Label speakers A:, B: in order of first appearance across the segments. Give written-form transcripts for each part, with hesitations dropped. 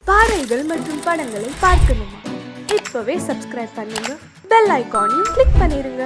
A: பாடல்கள் மற்றும் படங்களை பார்க்கணுமா? இப்பவே சப்ஸ்கிரைப் பண்ணுங்க, பெல் ஐகானையும் கிளிக் பண்ணிருங்க.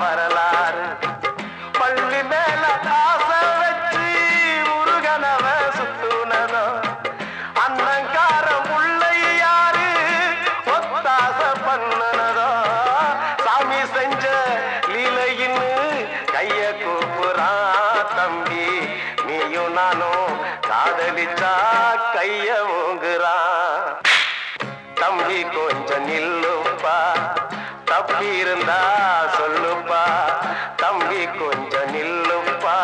B: வரலாறு பள்ளி மேல ஆசை வச்சு முருகனவ சுத்துனதோ அன்னங்காரம் உள்ளை யாரு ஒத்தாச பண்ணுனதோ சாமி செஞ்ச லீலையின்னு கைய கூப்புறான் தம்பி நீயும் நானும் காதலிச்சா கைய ஓங்குறான் தம்பி கொஞ்சம் நில்லுப்பா தப்பி இருந்தா சொல்லுப்பா தம்பி கொஞ்சம் நில்லுப்பா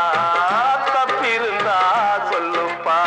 B: தப்பி இருந்தா சொல்லுப்பா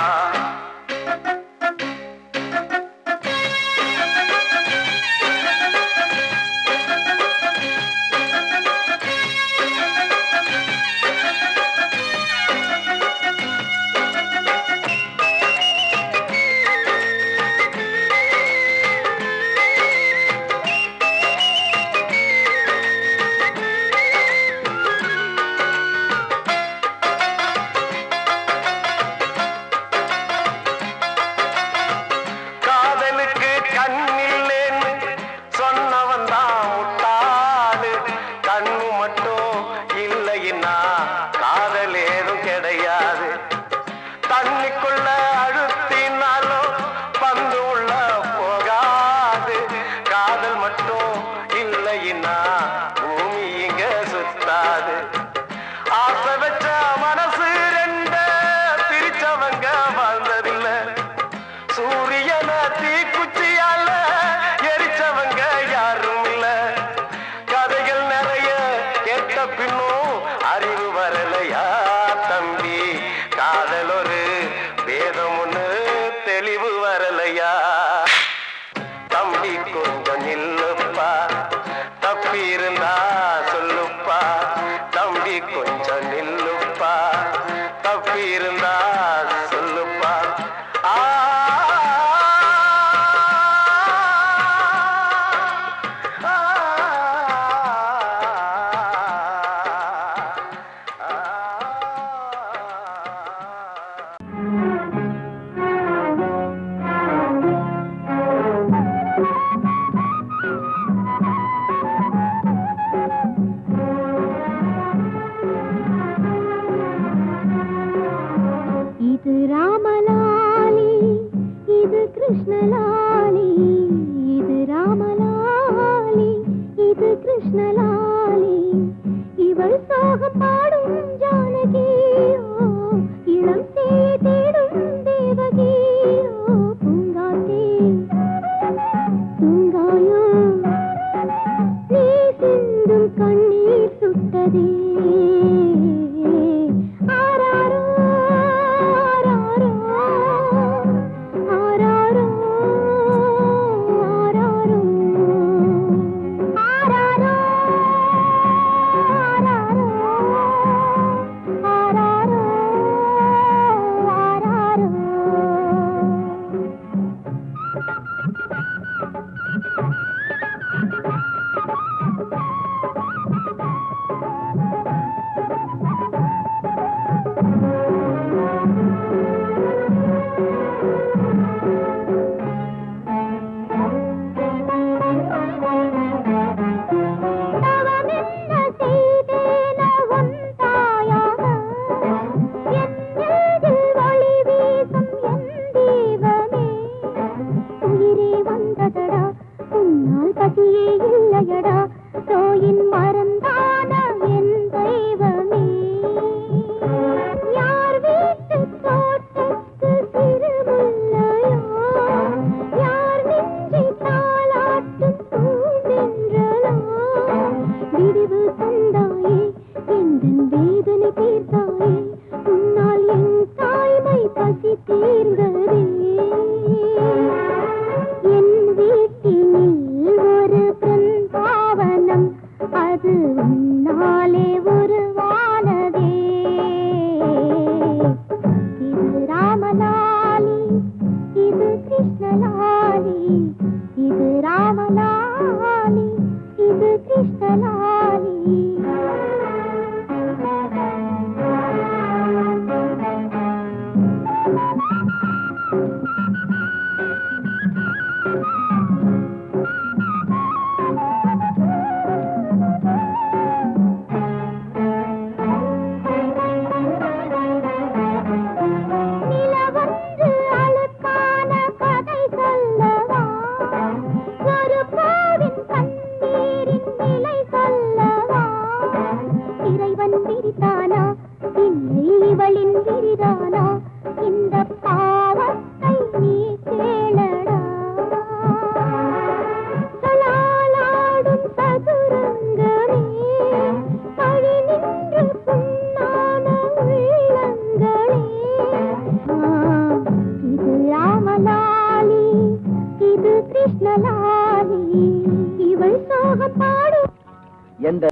B: அறிவு வரலையா தம்பி காதல் ஒரு வேதம் ஒண்ணு தெளிவு வரலையா தம்பி கொஞ்சம் நில்லுப்பா தப்பி இருந்தா சொல்லுப்பா தம்பி கொஞ்சம் நில்லுப்பா தப்பி இருந்தா சொல்லுப்பா
C: பசி தீர்ந்ததே. என் வீட்டினில் ஒரு பெண் பாவனம், அது உன்னாலே உருவானதே. இது ராமலாலி, இது கிருஷ்ணலாலி, இது ராமலாலி, இது கிருஷ்ணலாலி.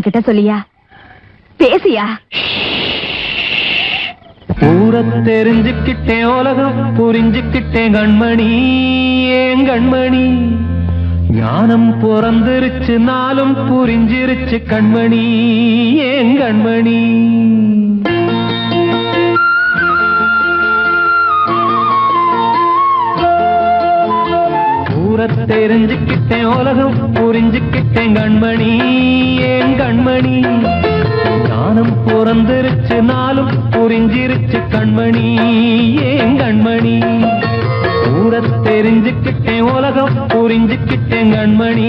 D: கிட்ட சொல்லியா பேசியா?
E: ஊரை தெரிஞ்சுக்கிட்டேன், உலகம் புரிஞ்சுக்கிட்டேன் கண்மணி, ஏன் கண்மணி. ஞானம் பிறந்திருச்சு, நாளும் புரிஞ்சிருச்சு கண்மணி, ஏன் கண்மணி. தெரிஞ்சுக்கிட்டேன், உலகம் புரிஞ்சுக்கிட்டேன் கண்மணி, ஏன் கண்மணி. ஞானம் பிறந்திருச்சு, நாளும் புரிஞ்சிருச்சு கண்மணி, ஏன் கண்மணி. ஊரை தெரிஞ்சுக்கிட்டேன், உலகம் புரிஞ்சுக்கிட்டேன் கண்மணி,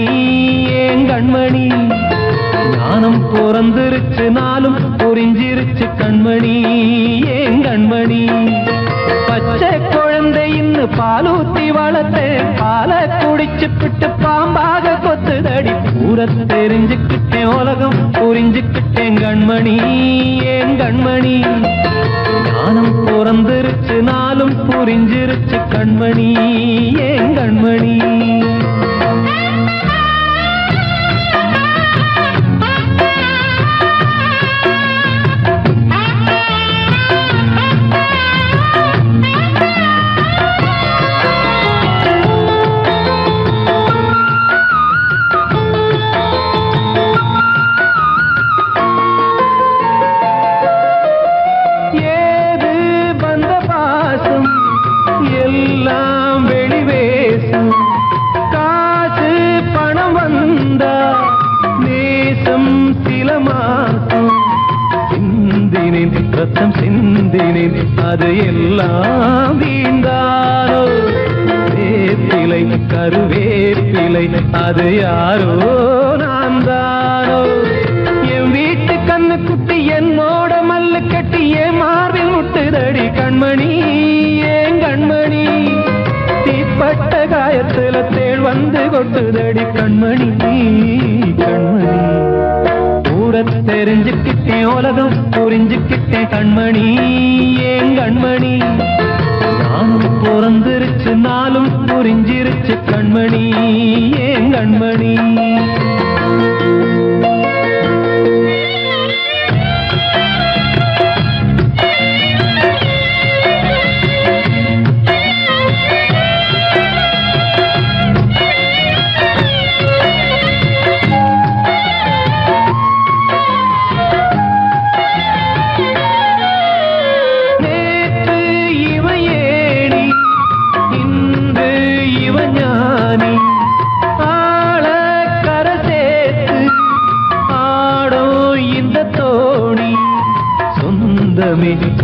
E: ஏன் கண்மணி. ஞானம் பிறந்திருச்சு, நாளும் புரிஞ்சிருச்சு கண்மணி, ஏன் கண்மணி. பச்சை குழந்தை இன்னும் பாலூத்தி வளர்த்து பால குடிச்சு பிட்டு பாம்பாக கொத்துதடி. ஊரை தெரிஞ்சுக்கிட்டேன், உலகம் புரிஞ்சுக்கிட்டேன் கண்மணி, ஏன் கண்மணி. ஞானம் பிறந்திருச்சு, நாளும் புரிஞ்சிருச்சு கண்மணி, ஏன் கண்மணி. ரத்தம் சிந்தினேன், அது எல்லாம் வீண்டானோ. வேப்பிலை கருவேப்பிலை, அது யாரோ நான் தானோ. என் வீட்டு கண்ணு குட்டி என்னோட மல்லு கட்டி என் மார்பில் முட்டுதடி கண்மணி, ஏன் கண்மணி. தீப்பட்ட காயத்துல தேள் வந்து கொட்டுதடி கண்மணி, கண்மணி. ஊரை தெரிஞ்சுக்கிட்டேன், உலகம் புரிஞ்சுக்கிட்டேன் கண்மணி, ஏன் கண்மணி. நானும் பிறந்திருச்சு, நாளும் புரிஞ்சிருச்சு கண்மணி, ஏன் கண்மணி.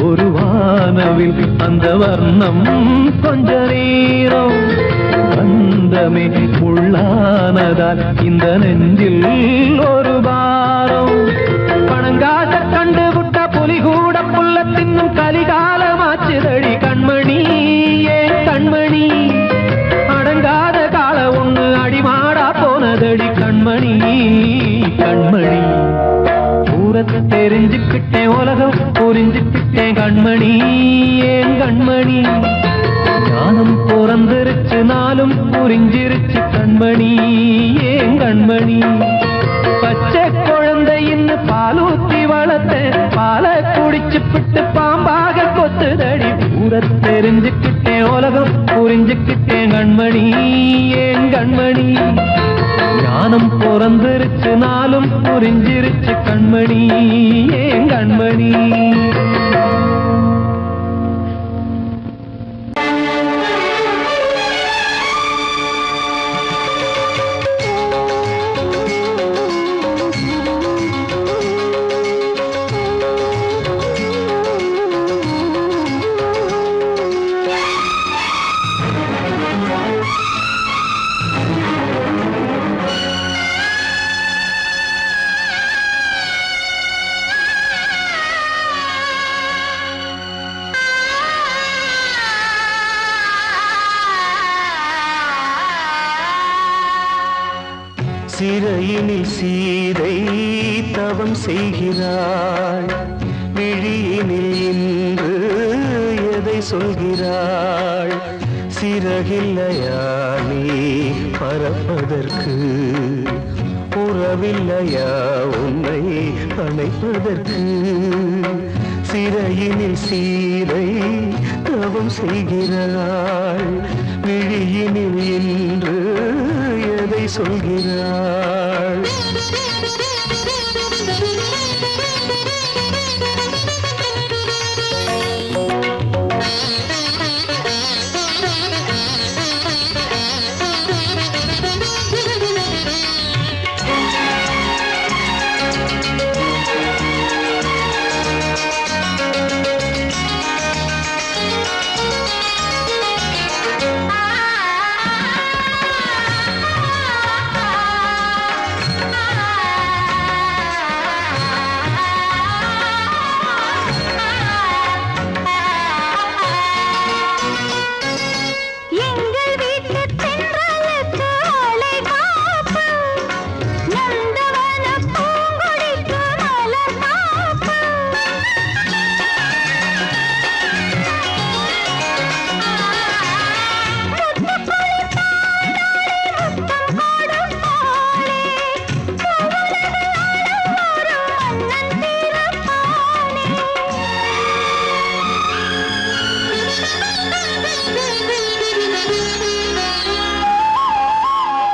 E: ஒரு வானவில் அந்த வர்ணம் கொஞ்ச நேரம் பந்தமே உள்ளானதால் இந்த நெஞ்சில் ஒரு பாரம். பணங்காச கண்டு விட்ட புலி கூட புல்ல தின்னும் கலிகாலமாச்சுதடி கண்மணி, ஏன் கண்மணி. அடங்காத கால ஒண்ணு அடிமாடா போனதடி கண்மணி, கண்மணி. ஊரை தெரிஞ்சுக்கிட்டேன், உலகம் புரிஞ்சுக்கிட்டேன் கண்மணி, ஏன் கண்மணி. ஞானம் பிறந்திருச்சு நாளும் புரிஞ்சிருச்சு கண்மணி ஏன் கண்மணி பச்சை குழந்தையின்னு பாலூத்தி வளர்த்த பாலை குடிச்சு பிட்டு பாம்பாக கொத்துதடி ஊர தெரிஞ்சுக்கிட்டேன் உலகம் புரிஞ்சுக்கிட்டேன் கண்மணி ஏன் கண்மணி ஞானம் பிறந்திருச்சு நாளும் புரிஞ்சிருச்சு கண்மணி ஏன் கண்மணி
B: சிறையினில் சீதை தவம் செய்கிறாள் விழியினில் இன்று எதை சொல்கிறாள் சிறகில்லையா நீ பறப்பதற்கு உறவில்லையா உன்னை அணைப்பதற்கு சிறையினில் சீதை தவம் செய்கிறாள் விழியினில் இன்று எதை சொல்கிறாள்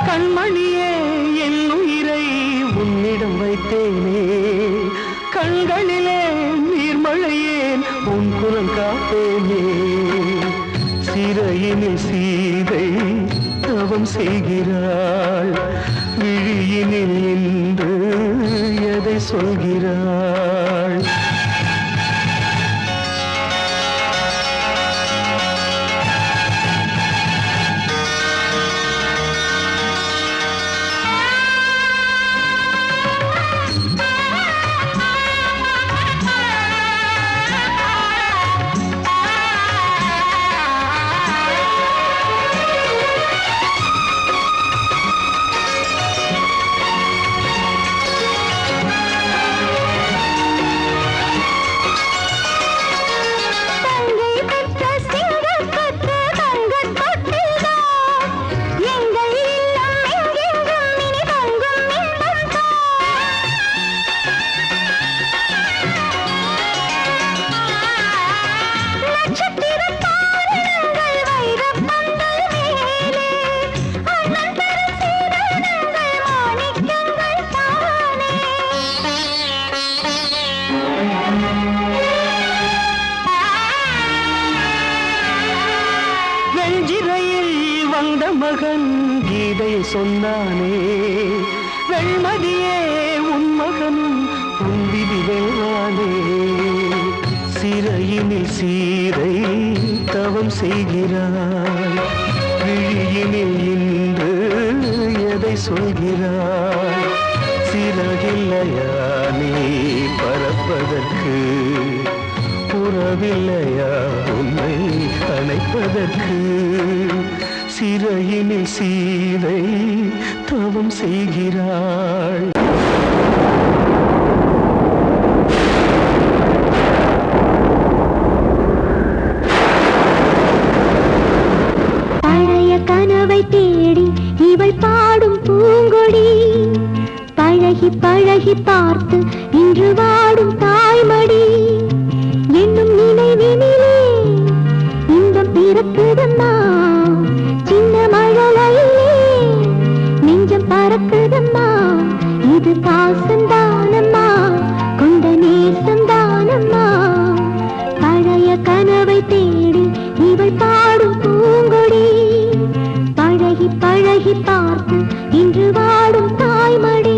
B: கண்மணியே என் உயிரை உன்னிடம் வைத்தேனே கண்களிலே நீர்மழையேன் உன் குரல் காப்பேனே சிறையினில் சீதை தவம் செய்கிறாள் விழியினில் இன்று எதை சொல்கிறாள் வந்த மகன் கீதை சொன்னானே வெண்மதியே உன் மகனும் உன் விதி வெல்வானே சிறையினில் சீதை தவம் செய்கிறாள் விழியினில் இன்று எதை சொல்கிறாள் சிறகில்லையா நீ பறப்பதற்கு உறவில்லையா உன்னை அணைப்பதற்கு சிறையினில் சீதை தவம் செய்கிறாள்
C: கனவை தேடி இவள் பாடும் பூங்கொடி பழகி பழகி பார்த்து இன்று வாடும் தாய்மடி என்னும் நினைவினிலே இன்பம் பிறக்குதம்மா சின்ன மழலையிலே நெஞ்சம் பறக்குதம்மா இது பாசந்தானம்மா கொண்ட நேசந்தானம்மா பழைய கனவை தேடி இவள் பாடும் பூங்கொடி பழகி பழகி பார்த்து இன்று வாடும் தாய்மடி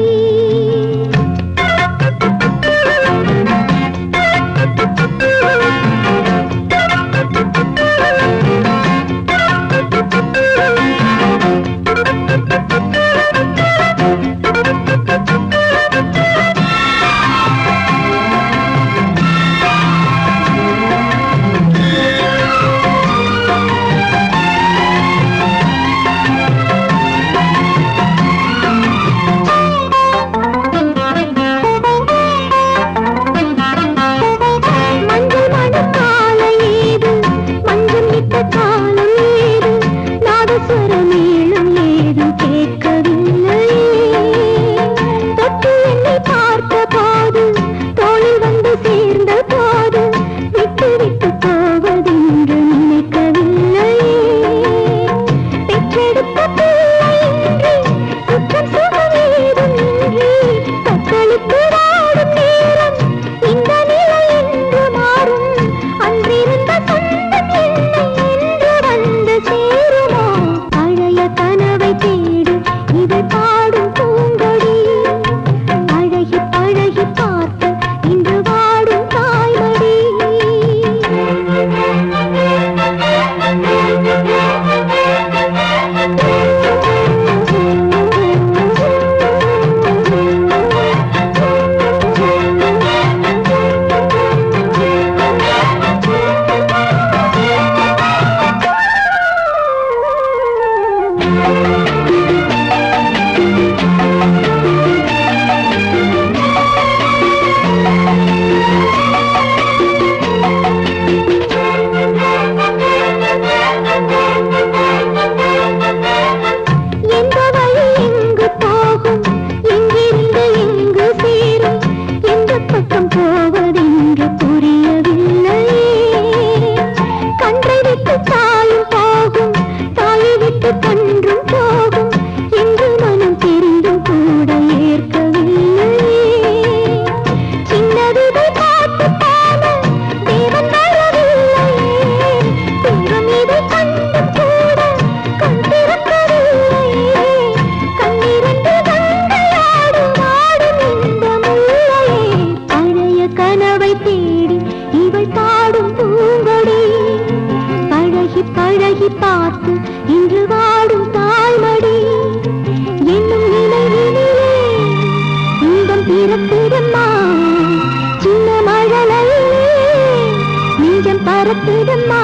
C: பறக்குதம்மா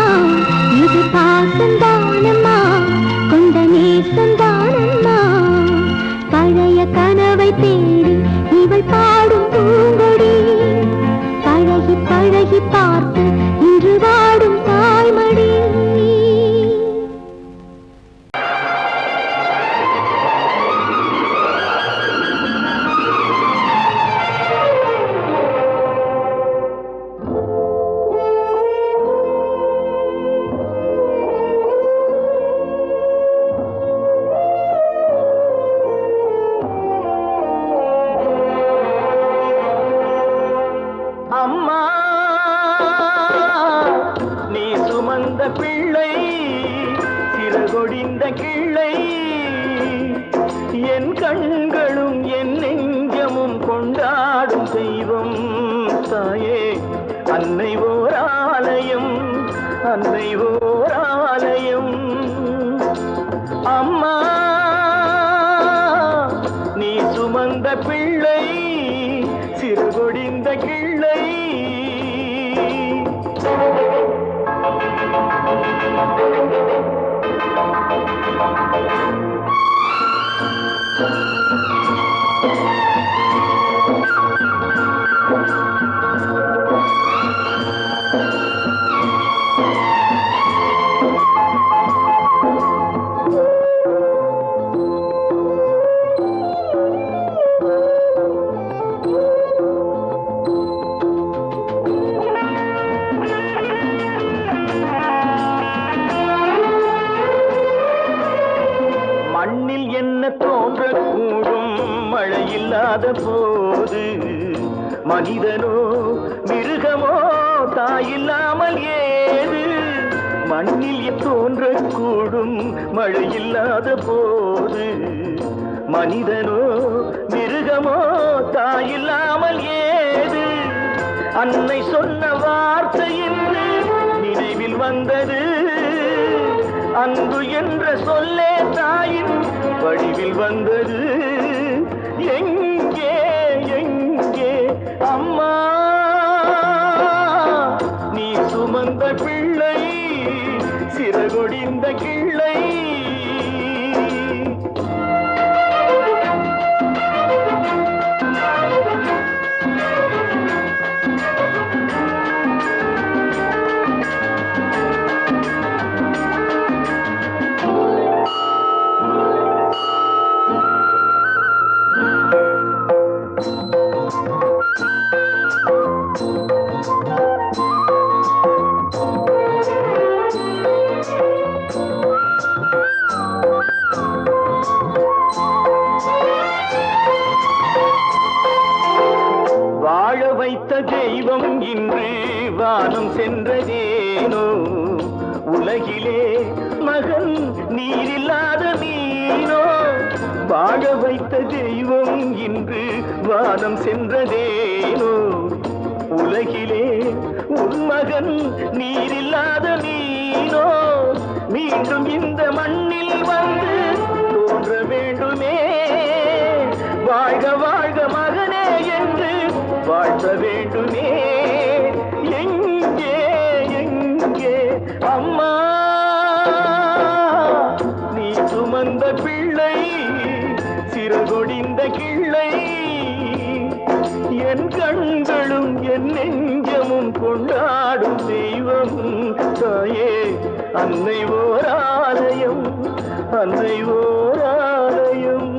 C: இது பாசந்தானம்மா கொண்ட நேசந்தானம்மா பழைய கனவை தேடி இவள் பாடும் பூங்கொடி பழகி பழகி பார்த்து இன்று வாடும் தாய்மடி.
B: பிள்ளை சிறகொடிந்த கிள்ளை என் கண்களும் என் நெஞ்சமும் கொண்டாடும் தெய்வம் தாயே அன்னை ஓர் ஆலயம் அன்னை ஓர் ஆலயம். அம்மா நீ சுமந்த பிள்ளை சிறகொடிந்த கிள்ளை.
F: இல்லாத போது மனிதனோ மிருகமோ தாயில்லாமல் ஏது மண்ணில் தோன்றக்கூடும் மழை இல்லாத போது மனிதனோ மிருகமோ தாயில்லாமல் ஏது அன்னை சொன்ன வார்த்தை என்று நினைவில் வந்தது அன்பு என்ற சொல்லே தாயின் வடிவில் வந்தது எங்கே எங்கே அம்மா நீ சுமந்த பிள்ளை சிறகொடிந்த கிள்ளை வைத்த தெய்வம் இன்று வானம் சென்றதேனோ உலகிலே மகன் நீரில்லாத மீனோ வாழ வைத்த தெய்வம் இன்று வானம் சென்றதேனோ உலகிலே உன் மகன் நீரில்லாத மீனோ மீண்டும் இந்த மண்ணில் வந்து தோன்ற வேண்டுமே வாழ்க வாழ்க மகனே என்று வாழ்த்த வேண்டுமே எங்கே எங்கே அம்மா நீ சுமந்த பிள்ளை சிறகொடிந்த கிள்ளை என் கண்களும் என் நெஞ்சமும் கொண்டாடும் தெய்வம் தாயே அன்னை ஓர் ஆலயம் அன்னை ஓர் ஆலயம்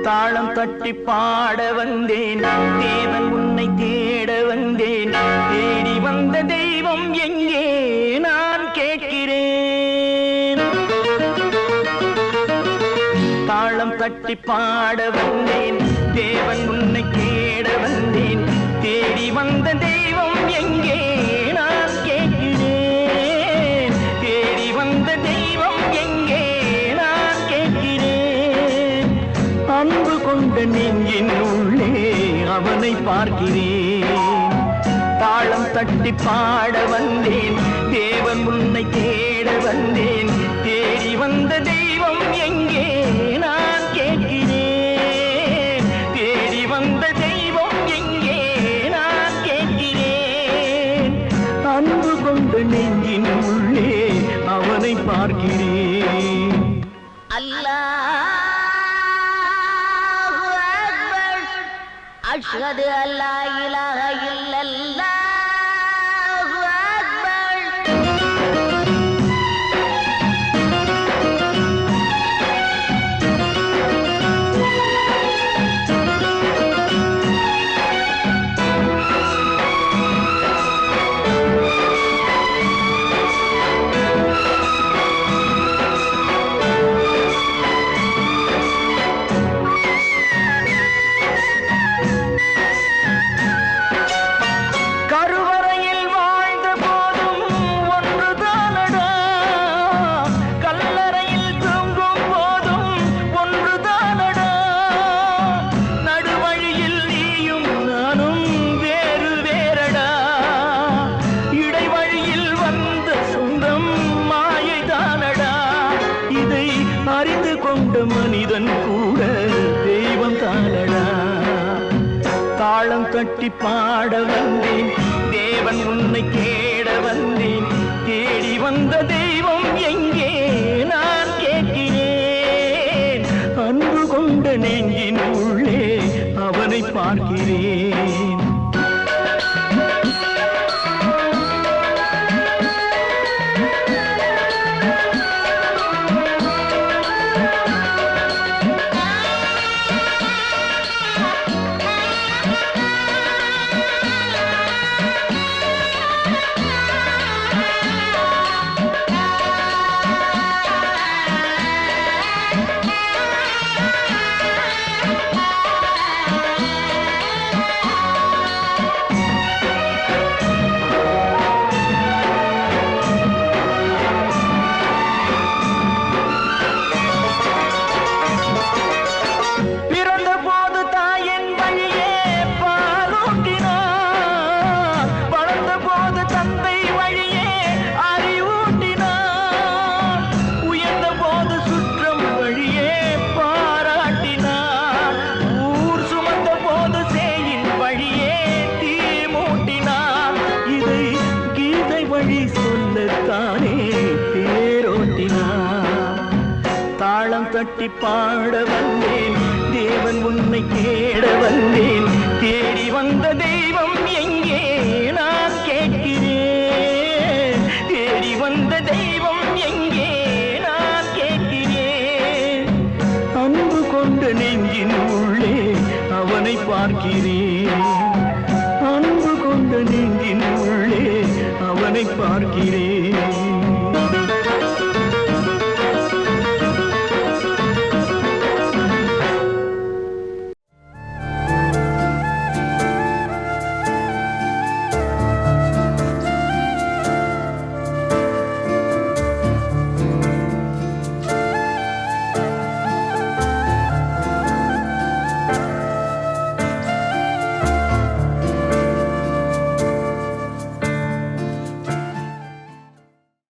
F: தாளம் தட்டி பாட வந்தேன் தேவன் உன்னை தேட வந்தேன் தேடி வந்த தெய்வம் எங்கே நான் கேட்கிறேன் தாளம் தட்டி பாட வந்தேன் தேவன் உன்னை தேட வந்தேன் தேடி வந்த தெய்வம் எங்கே நான் கேட்கிறேன் தேடி வந்த தெய்வம் எங்கே நான் கேட்கிறேன் அன்பு கொண்ட நெஞ்சின் உள்ளே அவனை பார்க்கிறேன் தாளம் தட்டி பாட வந்தேன் தேவன் உன்னை தேட வந்தேன் தேடி வந்த தெய்வம் எங்கே நான் கேட்கிறேன் தேடி வந்த தெய்வம் எங்கே நான் கேட்கிறேன் அன்பு கொண்ட நெஞ்சின் உள்ளே அவனை பார்க்கிறேன்
C: அல்லாஹு அக்பர் அஷ்ஹது அல்லா இலாஹ இல்லல்லாஹு அக்பர்
F: கருவறையில் வாழ்ந்த போதும் ஒன்றுதானடா கல்லறையில் தூங்கும் போதும் ஒன்றுதானடா நடுவழியில் நீயும் நானும் வேறு வேறடா இடைவழியில் வந்த சொந்தம் மாயைதானடா இதை அறிந்து கொண்ட மனிதன் கூட தெய்வம் தானடா தாளம் தட்டி பாட வந்தேன் தேவன் உன்னை தேட வந்தேன் தேடி வந்த தெய்வம் எங்கே நான் கேட்கிறேன் அன்பு கொண்ட நெஞ்சின் உள்ளே அவனை பார்க்கிறேன் பிறந்த போது தாயின் வழியே பாலூட்டினார் வளர்ந்த போது தந்தை வழியே அறிவூட்டினார் உயர்ந்த போது சுற்றம் வழியே பாராட்டினார் ஊர் சுமந்த போது சேயின் வழியே தீ மூட்டினார் இதை கீதை வழி சொல்லத்தானே தேரோட்டினார் தாளம் தட்டி பாட வந்தேன் தேவன் உன்னை தேட வந்தேன் தேடி வந்த தெய்வம் எங்கே நான் கேட்கிறேன் தேடி வந்த தெய்வம் எங்கே நான் கேட்கிறேன் அன்பு கொண்ட நெஞ்சின் உள்ளே அவனை பார்க்கிறேன் அன்பு கொண்ட நெஞ்சின் உள்ளே அவனை பார்க்கிறேன்